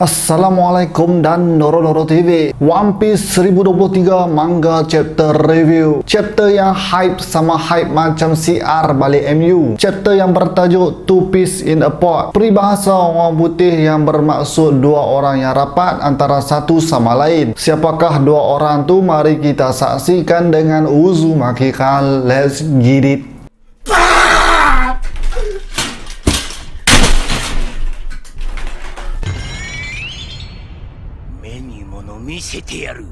Assalamualaikum dan Noro TV. One Piece 1023 manga chapter review. Chapter yang hype sama hype macam CR balik MU. Chapter yang bertajuk Two Piece in a Pod. Peribahasa orang putih yang bermaksud dua orang yang rapat antara satu sama lain. Siapakah dua orang tu? Mari kita saksikan dengan Uzumaki Kan. Let's get it. 目に物見せてやる。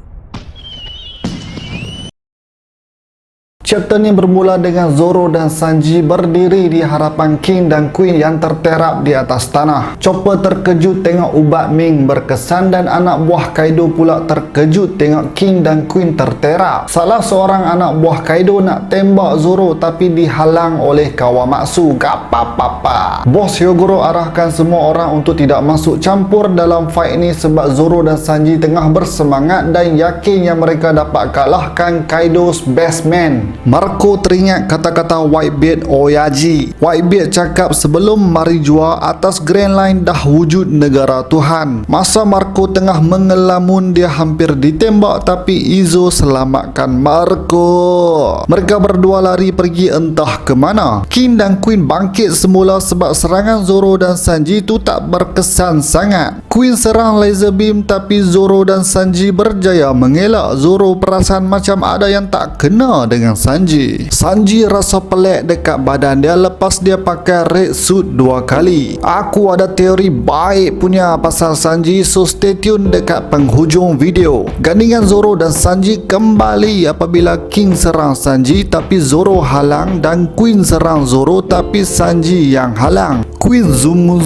Chapter ni bermula dengan Zoro dan Sanji berdiri di hadapan King dan Queen yang terterap di atas tanah. Chopper terkejut tengok ubat Ming berkesan dan anak buah Kaido pula terkejut tengok King dan Queen terterap. Salah seorang anak buah Kaido nak tembak Zoro tapi dihalang oleh Kawamatsu. Gapapapa. Bos Hyogoro arahkan semua orang untuk tidak masuk campur dalam fight ini sebab Zoro dan Sanji tengah bersemangat dan yakin yang mereka dapat kalahkan Kaido's best man. Marco teringat kata-kata Whitebeard Oyaji. Whitebeard cakap sebelum Marijua atas Grand Line dah wujud negara Tuhan. Masa Marco tengah mengelamun, dia hampir ditembak tapi Izo selamatkan Marco. Mereka berdua lari pergi entah ke mana. King dan Queen bangkit semula sebab serangan Zoro dan Sanji tu tak berkesan sangat. Queen serang laser beam tapi Zoro dan Sanji berjaya mengelak. Zoro perasan macam ada yang tak kena dengan Sanji rasa pelik dekat badan dia lepas dia pakai red suit 2 kali. Aku ada teori baik punya pasal Sanji, so stay tune dekat penghujung video. Gandingan Zoro dan Sanji kembali apabila King serang Sanji tapi Zoro halang dan Queen serang Zoro tapi Sanji yang halang. Queen zumu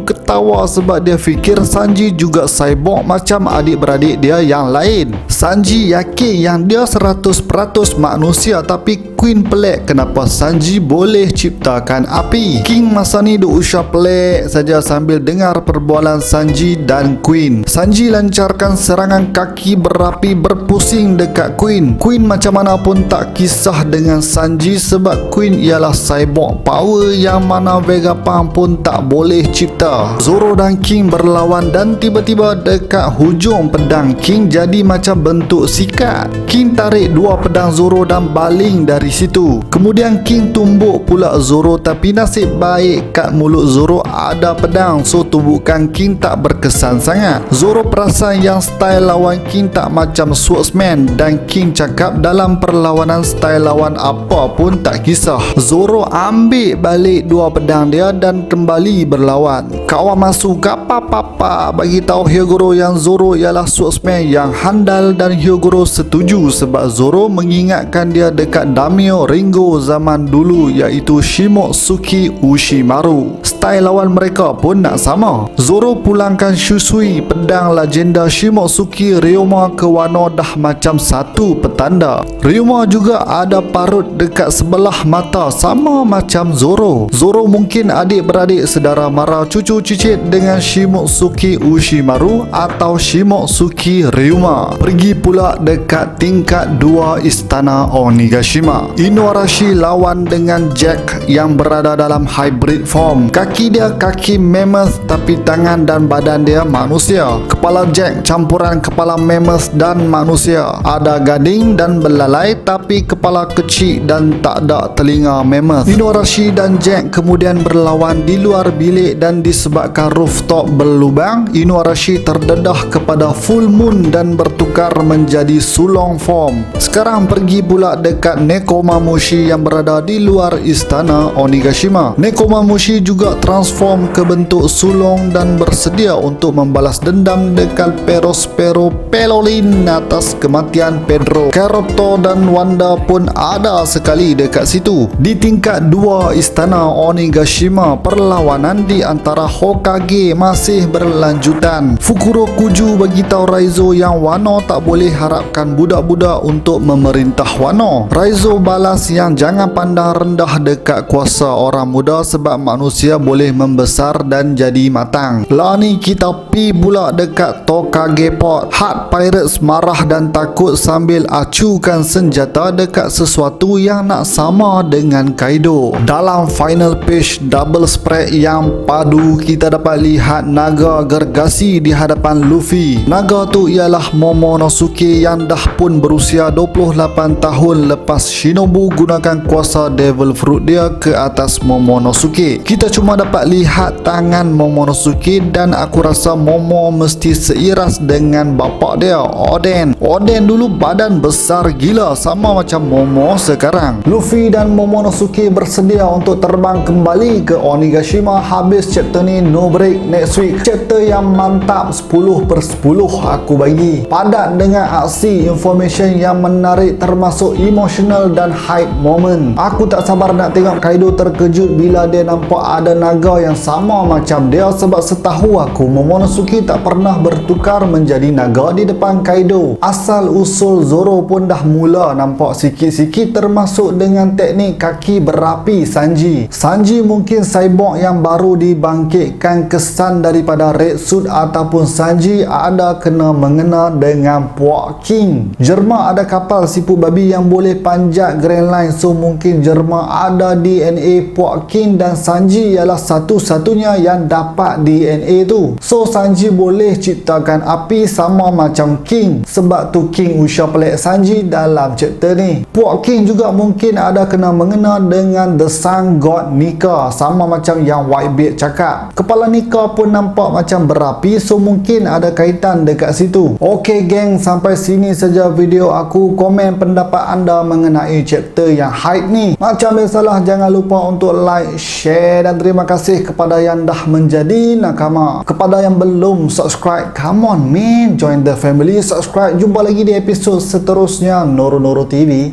ketawa sebab dia fikir Sanji juga cyborg macam adik-beradik dia yang lain. Sanji yakin yang dia 100% manusia tapi Queen pelik kenapa Sanji boleh ciptakan api. King masa ni duk usah pelik saja sambil dengar perbualan Sanji dan Queen. Sanji lancarkan serangan kaki berapi berpusing dekat Queen. Queen macam mana pun tak kisah dengan Sanji sebab Queen ialah cyborg power yang mana Vegapunk pun tak boleh cipta. Zoro dan King berlawan dan tiba-tiba dekat hujung pedang King jadi macam bentuk sikat. King tarik 2 pedang Zoro dan baling dari situ. Kemudian King tumbuk pula Zoro tapi nasib baik kat mulut Zoro ada pedang, so tumbukan King tak berkesan sangat. Zoro perasan yang style lawan King tak macam swordsman dan King cakap dalam perlawanan style lawan apa pun tak kisah. Zoro ambil balik 2 pedang dia dan kembali berlawan. Kawamatsu gapapapa bagi tahu Hyogoro yang Zoro ialah swordsman yang handal dan Hyogoro setuju sebab Zoro mengingatkan dia dekat Daimyo Ringo zaman dulu iaitu Shimotsuki Ushimaru. Style lawan mereka pun nak sama. Zoro pulangkan Shusui, pedang legenda Shimotsuki Ryoma ke Wano dah macam satu petanda. Ryoma juga ada parut dekat sebelah mata sama macam Zoro. Zoro mungkin adik-beradik saudara mara cucu cicit dengan Shimotsuki Ushimaru atau Shimotsuki Ryoma. Pergi pula dekat tingkat 2 istana Onigashima. Inuarashi lawan dengan Jack yang berada dalam hybrid form. Kaki dia kaki mammoth tapi tangan dan badan dia manusia. Kepala Jack campuran kepala mammoth dan manusia. Ada gading dan belalai tapi kepala kecil dan tak ada telinga mammoth. Inuarashi dan Jack kemudian berlawan di luar bilik dan disebabkan rooftop berlubang, Inuarashi terdedah kepada full moon dan bertukar menjadi sulong form. Sekarang pergi pula dekat Nekomamushi yang berada di luar istana Onigashima. Nekomamushi juga transform ke bentuk sulong dan bersedia untuk membalas dendam dekat Perospero Pelolin atas kematian Pedro. Karoto dan Wanda pun ada sekali dekat situ. Di tingkat 2 istana Onigashima, perlawanan di antara Hokage masih berlanjutan. Fukurokuju bagi tahu Raizo yang Wano tak boleh harapkan budak-budak untuk memerintah Wano. Raizo balas yang jangan pandang rendah dekat kuasa orang muda sebab manusia boleh membesar dan jadi matang. Lah ni kita pi pula dekat Tokage Port. Heart Pirates marah dan takut sambil acukan senjata dekat sesuatu yang nak sama dengan Kaido. Dalam final page double spread yang padu lalu kita dapat lihat naga gergasi di hadapan Luffy. Naga tu ialah Momonosuke yang dah pun berusia 28 tahun lepas Shinobu gunakan kuasa Devil Fruit dia ke atas Momonosuke. Kita cuma dapat lihat tangan Momonosuke dan aku rasa Momo mesti seiras dengan bapak dia, Oden. Oden dulu badan besar gila sama macam Momo sekarang. Luffy dan Momonosuke bersedia untuk terbang kembali ke Onigashima habis chapter ni no break next week. Chapter yang mantap 10/10 aku bagi. Padat dengan aksi, information yang menarik termasuk emotional dan hype moment. Aku tak sabar nak tengok Kaido terkejut bila dia nampak ada naga yang sama macam dia sebab setahu aku Momonosuke tak pernah bertukar menjadi naga di depan Kaido. Asal usul Zoro pun dah mula nampak sikit-sikit termasuk dengan teknik kaki berapi Sanji. Sanji mungkin cyborg yang baru dibangkitkan. Kesan daripada Red Suit ataupun Sanji ada kena mengena dengan Puak King. Jerma ada kapal sipu babi yang boleh panjat Grand Line, so mungkin Jerma ada DNA Puak King dan Sanji ialah satu-satunya yang dapat DNA tu. So Sanji boleh ciptakan api sama macam King, sebab tu King usah pelik Sanji dalam chapter ni. Puak King juga mungkin ada kena mengena dengan The Sun God Nika, sama macam yang Whitebeard cakap. Kepala Nika pun nampak macam berapi, so mungkin ada kaitan dekat situ. Ok geng, sampai sini saja video aku. Komen pendapat anda mengenai chapter yang hype ni. Macam biasalah, jangan lupa untuk like, share dan terima kasih kepada yang dah menjadi nakama. Kepada yang belum subscribe, come on man, join the family, subscribe. Jumpa lagi di episod seterusnya Noro Noro TV.